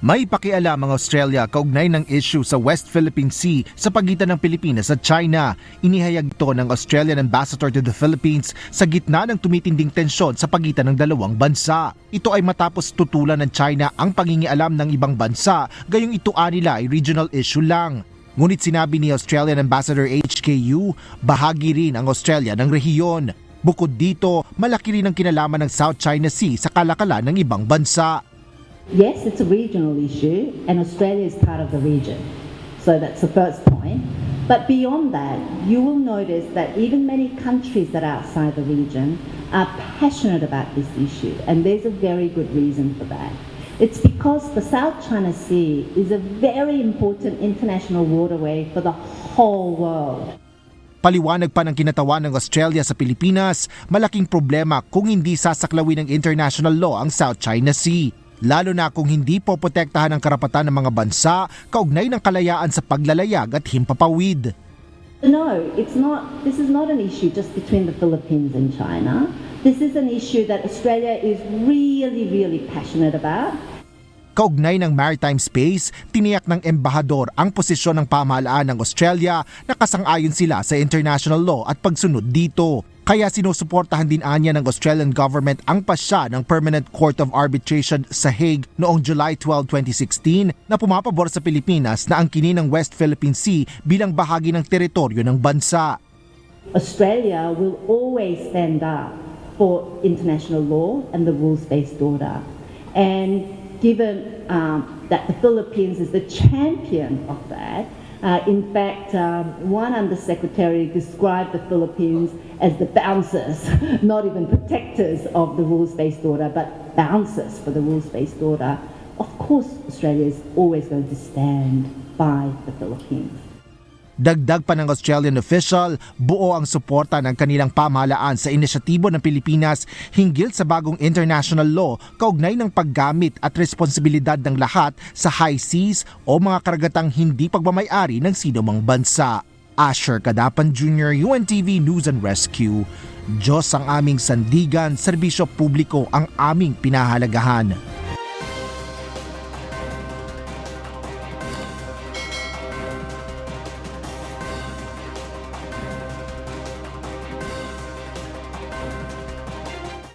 May pakialam ang Australia kaugnay ng issue sa West Philippine Sea sa pagitan ng Pilipinas at China. Inihayag ito ng Australian Ambassador to the Philippines sa gitna ng tumitinding tensyon sa pagitan ng dalawang bansa. Ito ay matapos tutulan ng China ang pangingialam ng ibang bansa, gayong ito nila ay regional issue lang. Ngunit sinabi ni Australian Ambassador HKU, bahagi rin ang Australia ng rehiyon. Bukod dito, malaki rin ang kinalaman ng South China Sea sa kalakalan ng ibang bansa. Yes, it's a regional issue, and Australia is part of the region. So that's the first point. But beyond that, you will notice that even many countries that are outside the region are passionate about this issue, and there's a very good reason for that. It's because the South China Sea is a very important international waterway for the whole world. Paliwanag pa ng kinatawan ng Australia sa Pilipinas, malaking problema kung hindi sasaklawin ng international law ang South China Sea. Lalo na kung hindi poprotektahan ang karapatan ng mga bansa kaugnay ng kalayaan sa paglalayag at himpapawid. No, it's not. This is not an issue just between the Philippines and China. This is an issue that Australia is really passionate about. Kaugnay ng maritime space, tiniyak ng embahador ang posisyon ng pamahalaan ng Australia na kasang-ayon sila sa international law at pagsunod dito. Kaya sinusuportahan din anya ng Australian government ang pasya ng Permanent Court of Arbitration sa Hague noong July 12, 2016 na pumapabor sa Pilipinas na angkinin ng West Philippine Sea bilang bahagi ng teritoryo ng bansa. Australia will always stand up for international law and the rules-based order. And given that the Philippines is the champion of that, in fact, one undersecretary described the Philippines as the bouncers, not even protectors of the rules-based order, but bouncers for the rules-based order. Of course, Australia is always going to stand by the Philippines. Dagdag pa ng Australian official, buo ang suporta ng kanilang pamahalaan sa inisyatibo ng Pilipinas hinggil sa bagong international law kaugnay ng paggamit at responsibilidad ng lahat sa high seas o mga karagatang hindi pagmamay-ari ng sinumang bansa. Asher Cadapan Jr., UNTV News and Rescue. Diyos ang aming sandigan, serbisyo publiko ang aming pinahalagahan.